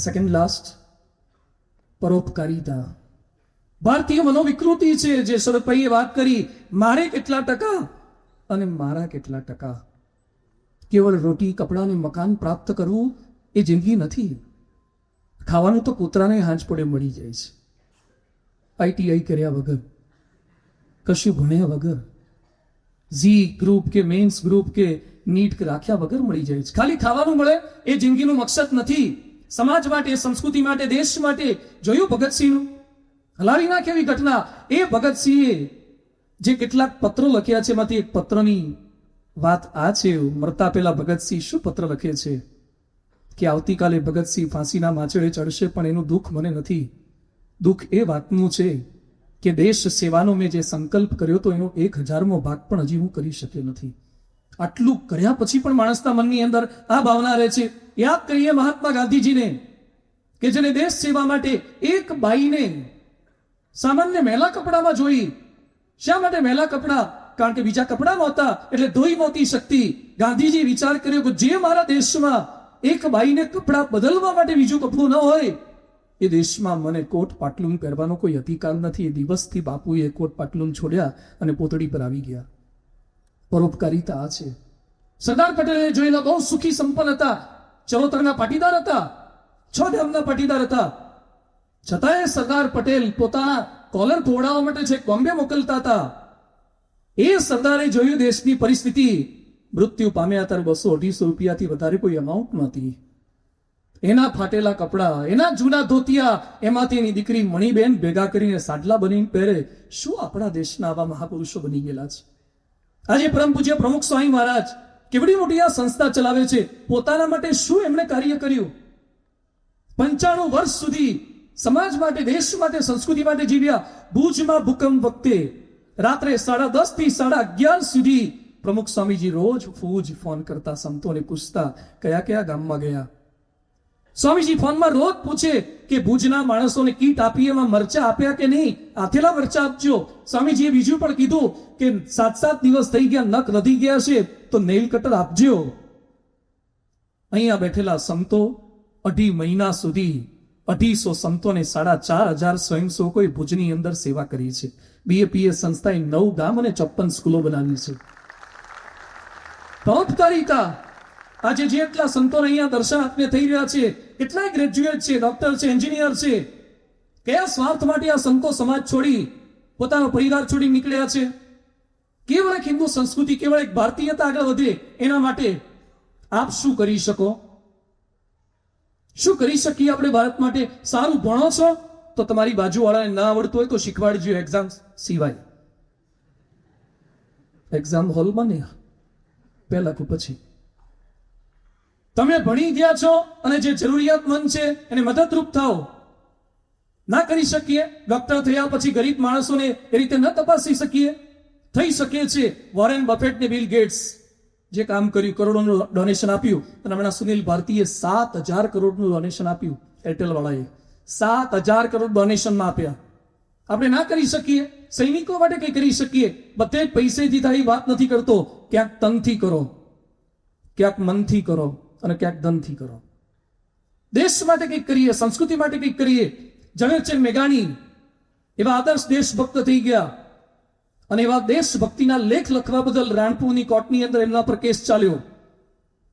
Second last, પરોપકારિતા. ભારતીય મનોવિકૃતિ છે જે શરદભાઈએ વાત કરી, મારે કેટલા ટકા અને મારા કેટલા ટકા. કેવળ રોટી કપડાં અને મકાન પ્રાપ્ત કરવું એ જિંદગી નથી. ખાવાનું તો કૂતરાને હાંજ પડે મળી જાય છે. આઈટીઆઈ કર્યા વગર, કશું ભણ્યા વગર, ઝી ગ્રુપ કે મેન્સ ગ્રુપ કે નીટ રાખ્યા વગર મળી જાય છે. ખાલી ખાવાનું મળે એ જિંદગીનું મકસદ નથી. સમાજ માટે, સંસ્કૃતિ માટે, દેશ માટે. જોયું ભગતસિંહનું? હલાવી નાખે એવી ઘટના. એ ભગતસિંહે જે કેટલાક પત્રો લખ્યા છે એમાંથી એક પત્રની વાત આ છે. મરતા પહેલા ભગતસિંહ શું પત્ર લખે છે કે આવતીકાલે ભગતસિંહ ફાંસીના માચડે ચડશે, પણ એનું દુઃખ મને નથી. દુઃખ એ વાતનું છે કે દેશ સેવાનો મેં જે સંકલ્પ કર્યો તો એનો 1000મો ભાગ પણ હજી હું કરી શક્યો નથી. આટલું કર્યા પછી પણ માણસના મનની અંદર આ ભાવના રહે છે. યાદ કરીએ મહાત્મા ગાંધીજીને કે જેને દેશ સેવા માટે એક બાઈને સામાન્ય મેલા કપડામાં જોઈ. શા માટે મેલા કપડા? કારણ કે બીજા કપડા નહોતા એટલે ધોઈ નહોતી શકતી. ગાંધીજી વિચાર કર્યો કે જે મારા દેશમાં એક બાઈને કપડા બદલવા માટે બીજું કપડું ન હોય, એ દેશમાં મને કોટ પાટલું પહેરવાનો કોઈ અધિકાર નથી. એ દિવસથી બાપુએ કોટ પાટલું છોડ્યા અને પોતળી પર આવી ગયા. પરોપકારિતા આ છે. સરદાર પટેલે જોયેલા બહુ સુખી સંપન્ન હતા. ચરોતરના પાટીદાર હતા, 6 ધામના પાટીદાર હતા. છતાંય સરદાર પટેલ પોતાના કોલર તોડાવવા માટે છે બોમ્બે મોકલતા હતા. એ સરદારે જોયું દેશની પરિસ્થિતિ. મૃત્યુ પામ્યા ત્યારે 200-250 રૂપિયાથી વધારે કોઈ અમાઉન્ટ નહોતી. એના ફાટેલા કપડા, એના જૂના ધોતિયા, એમાંથી એની દીકરી મણીબેન ભેગા કરીને સાડલા બનીને પહેરે. શું આપણા દેશના આવા મહાપુરુષો બની ગયેલા છે? આજે પરમ પૂજ્ય પ્રમુખ સ્વામી મહારાજ કેવડી મોટી આ સંસ્થા ચલાવે છે. પોતાના માટે શું એમણે કાર્ય કર્યું? 95 વર્ષ સુધી સમાજ માટે, દેશ માટે, સંસ્કૃતિ માટે જીવ્યા. ભુજમાં ભૂકંપ વખતે રાત્રે 10:30 થી 11:30 સુધી પ્રમુખ સ્વામીજી રોજ ફોન કરતા, સંતોને પૂછતા કયા કયા ગામમાં ગયા. સ્વામીજી ફોનમાં રોજ પૂછે કે ભુજના માણસોને કીટ આપી, એમાં મરચા આપ્યા કે નહીં? આથેલા મરચા આપજો. સ્વામીજીએ બીજું પણ કીધું કે 7 દિવસ થઈ ગયા, નખ વધી ગયા છે તો નેલ કટર આપજો. અહીંયા બેઠેલા સંતો 2.5 મહિના સુધી 250 સંતોને 4,500 સ્વયંસેવકોએ ભુજની અંદર સેવા કરી છે. બીએપીએસ સંસ્થાએ 9 ગામ અને 54 સ્કૂલો બનાવી છે. પરોપકારિતા. આજે જેટલા સંતોને અહીંયા દર્શન આપને થઈ રહ્યા છે, કેટલાય ગ્રેજ્યુએટ છે, ડોક્ટર છે, એન્જિનિયર છે. કયા સ્વાર્થ માટે આ સંતો સમાજ છોડી, પોતાનો પરિવાર છોડી નીકળ્યા છે? કેવળ એક હિન્દુ સંસ્કૃતિ, કેવળ એક ભારતીયતા આગળ વધે એના માટે આપ શું કરી શકો? શું કરી શકીએ આપણે ભારત માટે? સારું ભણો છો તો તમારી બાજુવાળાને ના આવડતું હોય તો શીખવાડજો એક્ઝામ સિવાય. એક્ઝામ હોલમાં ને પહેલા કે પછી. તમે ભણી ગયા છો અને જે જરૂરિયાતમંદ છે એને મદદરૂપ થાઓ. ના કરી શકીએ, ડોક્ટર થયા પછી ગરીબ માણસોને એ રીતે ન તપાસી શકીએ? થઈ શકે છે. વોરેન બફેટ ને બિલ ગેટ્સ જે કામ કર્યું, કરોડોનું ડોનેશન આપ્યું. અને હમણાં સુનિલ ભારતીએ 7,000 કરોડનું ડોનેશન આપ્યું. એરટેલ વાળાએ 7,000 કરોડ ડોનેશનમાં આપ્યા. આપણે ના કરી શકીએ? સૈનિકો માટે કઈ કરી શકીએ? બધે જ પૈસેથી થાય વાત નથી કરતો. ક્યાંક તનથી કરો, ક્યાંક મનથી કરો અને ક્યાંક ધનથી કરો. દેશ માટે કંઈક કરીએ, સંસ્કૃતિ માટે કંઈક કરીએ. ઝવેરચંદ મેઘાણી એવા આદર્શ દેશભક્ત થઈ ગયા અને એવા દેશભક્તિના લેખ લખવા બદલ રાણપુરની કોર્ટની અંદર એમના પર કેસ ચાલ્યો.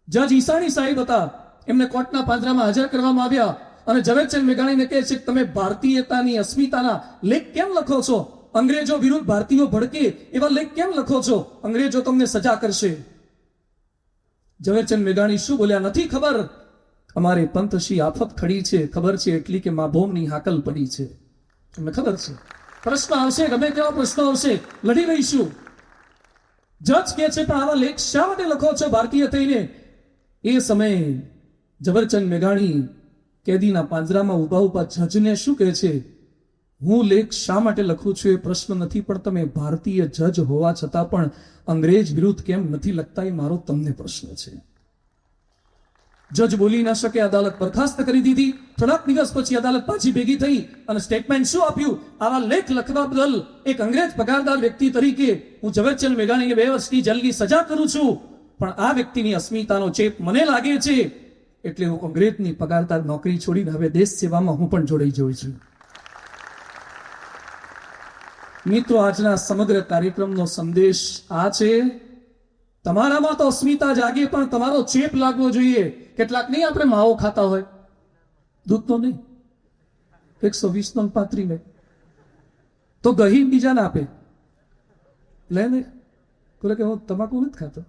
જજ ઈસાણી સાહેબ હતા, એમને કોર્ટના પાંજરામાં હાજર કરવામાં આવ્યા અને ઝવેરચંદ મેઘાણીને કહે છે કે તમે ભારતીયતાની, અસ્મિતાના લેખ કેમ લખો છો? અંગ્રેજો વિરુદ્ધ ભારતીયો ભડકે એવા લેખ કેમ લખો છો? અંગ્રેજો તમને સજા કરશે. ઝવેરચંદ મેઘાણી શું બોલ્યા? નથી ખબર, અમારે પંથશી આફત ખડી છે, ખબર છે એટલી કે માભોમની હાકલ પડી છે. તમને ખબર છે. પ્રશ્ન આવશે, ગમે તેવા પ્રશ્નો આવશે, લડી રહીશું. જજ કે છે પણ આવા લેખ શા માટે લખો છો ભારતીય થઈને? એ સમયે ઝવેરચંદ મેઘાણી કેદીના પાંજરામાં ઉભા જજને શું કહે છે? હું લેખ શા માટે લખું છું એ પ્રશ્ન નથી, પણ તમે ભારતીય જજ હોવા છતાં પણ અંગ્રેજ વિરુદ્ધ કેમ નથી લખતા એ મારો તમને પ્રશ્ન છે. જજ બોલી ના શકે, અદાલત બરખાસ્ત કરી દીધી. થોડાક દિવસ પછી અદાલત પાછી ભેગી થઈ અને સ્ટેટમેન્ટ શું આપ્યું? આવા લેખ લખવા બદલ એક અંગ્રેજ પગારદાર વ્યક્તિ તરીકે હું ઝવેરચંદ મેઘાણીને 2 વર્ષની જેલની સજા કરું છું, પણ આ વ્યક્તિની અસ્મિતાનો ચેપ મને લાગે છે એટલે હું અંગ્રેજની પગારદાર નોકરી છોડીને હવે દેશ સેવામાં હું પણ જોડાઈ જઉં છું. મિત્રો, આજના સમગ્ર કાર્યક્રમનો સંદેશ આ છે, તમારામાં તો અસ્મિતા જાગે પણ તમારો ચેપ લાગવો જોઈએ. કેટલાક નહીં આપણે માવો ખાતા હોય, દૂધનો નહીં, 120 નો 35 ને તો ગહી બીજાને આપે, લે ને બોલે કે હું તમાકુ નથી ખાતો,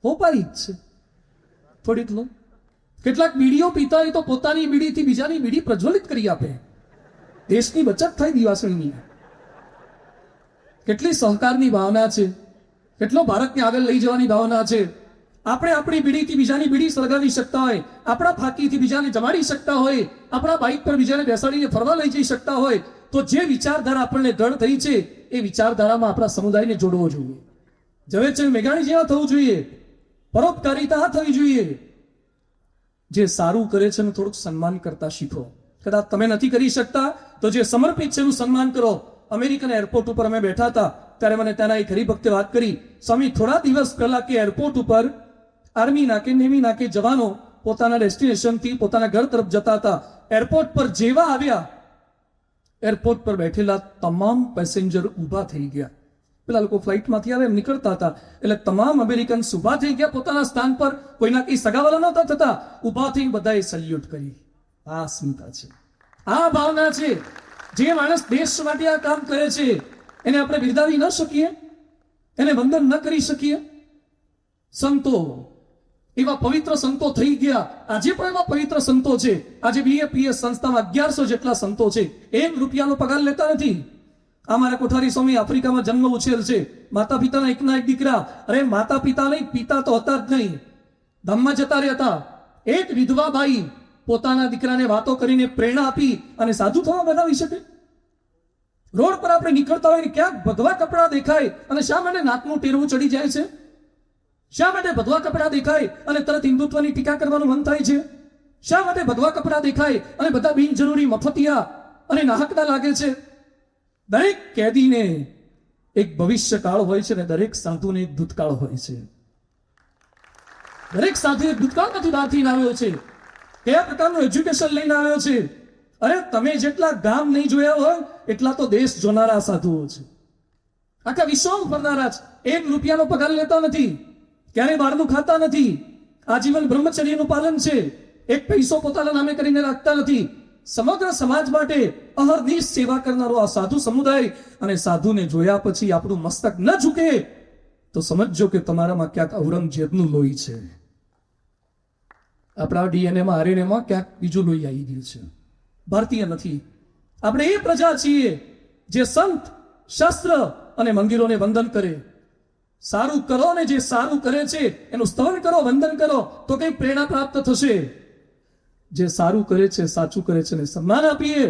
હોપારી જ છે, થોડીક લો. કેટલાક બીડીઓ પીતા હોય તો પોતાની બીડીથી બીજાની બીડી પ્રજ્વલિત કરી આપે. દેશની બચત થાય દિવાસળીની. કેટલી સહકારની ભાવના છે, કેટલો ભારતને આગળ લઈ જવાની ભાવના છે. આપણે આપણી બીડીથી બીજાની બીડી સળગાવી શકતા હોય, આપણા ફાંકીથી બીજાને જમાડી શકતા હોય, આપણા બાઇક પર બીજાને બેસાડીને ફરવા લઈ જઈ શકતા હોય, તો જે વિચારધારા આપણને દૃઢ થઈ છે એ વિચારધારામાં આપણા સમુદાયને જોડવો જોઈએ. ઝવેરચંદ મેઘાણી જેવા થવું જોઈએ, પરોપકારિતા થવી જોઈએ. જે સારું કરે છે એનું થોડુંક સન્માન કરતા શીખો. કદાચ તમે નથી કરી શકતા તો જે સમર્પિત છે એનું સન્માન કરો. અમેરિકન એરપોર્ટ ઉપર અમે બેઠા હતા ત્યારે મને ત્યાંના એક હરિભક્તે વાત કરી, સ્વામી થોડા દિવસ પહેલા કે એરપોર્ટ ઉપર આર્મીના કે નેવીના કે જવાનો પોતાના ડેસ્ટિનેશનથી પોતાના ઘર તરફ જતા હતા. એરપોર્ટ પર જેવા આવ્યા, એરપોર્ટ પર બેઠેલા તમામ પેસેન્જર ઊભા થઈ ગયા. પેલા લોકો ફ્લાઇટમાંથી આવે એમ નીકળતા હતા એટલે તમામ અમેરિકન્સ ઊભા થઈ ગયા પોતાના સ્થાન પર. કોઈના કઈ સગાવાલા નહોતા થતા, ઊભા થઈ બધાએ સલ્યુટ કરી. આ સ્મિતા છે, આ ભાવના છે. જે માણસ દેશ માટે આ કામ કરે છે એને આપણે બિરદાવી ન શકીએ, એને વંદન ન કરી શકીએ? સંતો, એવા પવિત્ર સંતો થઈ ગયા. આજે પણ એવા પવિત્ર સંતો છે. આજે બીએપીએસ સંસ્થામાં 1100 જેટલા સંતો છે. 1 રૂપિયાનો પગાર લેતા નથી. અમારા કોઠારી સ્વામી આફ્રિકામાં જન્મ ઉછેર છે, માતા પિતાના એકના એક દીકરા. અરે માતા પિતા નહીં, પિતા તો હતા જ નહીં, ધામમાં જતા રહેતા. એક વિધવા બાઈ પોતાના દીકરાને વાતો કરીને પ્રેરણા આપી અને સાધુ થવા બનાવી શકે? રોડ પર આપણે નીકળતા હોય ને ક્યાંક ભગવા કપડા દેખાય અને શા માટે નાકનું ટેરવું ચડી જાય છે? શા માટે ભગવા કપડા દેખાય અને તરત હિન્દુત્વની ટીકા કરવાનું મન થાય છે? શા માટે ભગવા કપડા દેખાય અને બધા બિનજરૂરી મફતિયા અને નાહકતા લાગે છે? દરેક કેદીને એક ભવિષ્યકાળ હોય છે ને દરેક સાધુને એક ભૂતકાળ હોય છે. દરેક સાધુ એક ભૂતકાળમાંથી બહારથી આવ્યો છે. કયા પ્રકારનું એજ્યુકેશન લઈને આવ્યો છે? અરે તમે જેટલા ગામ નહીં જોયા હોય એટલા તો દેશ જોનારા સાધુઓ છે. આખા વિશ્વમાં ફરનારા છે. 1 રૂપિયાનો પગાર લેતા નથી, ક્યારેય બહારનું ખાતા નથી, આજીવન બ્રહ્મચર્યનું પાલન છે. 1 પૈસો પોતાના નામે કરીને રાખતા નથી. સમગ્ર સમાજ માટે અહર્નિશ સેવા કરનારો આ સાધુ સમુદાય. અને સાધુને જોયા પછી આપણું મસ્તક ન ઝૂકે તો સમજજો કે તમારામાં ક્યાંક ઔરંગઝેબનું લોહી છે. આપણા ડીએનએમાં આરએનએમાં ક્યાંક બીજું લોહી આવી ગયું છે. ભારતીય નથી. આપણે એ પ્રજા છીએ જે સંત, શાસ્ત્ર અને મંદિરોને વંદન કરે. સારું કરો ને જે સારું કરે છે એનું સ્તવન કરો, વંદન કરો તો કઈ પ્રેરણા પ્રાપ્ત થશે. જે સારું કરે છે, સાચું કરે છે ને સન્માન આપીએ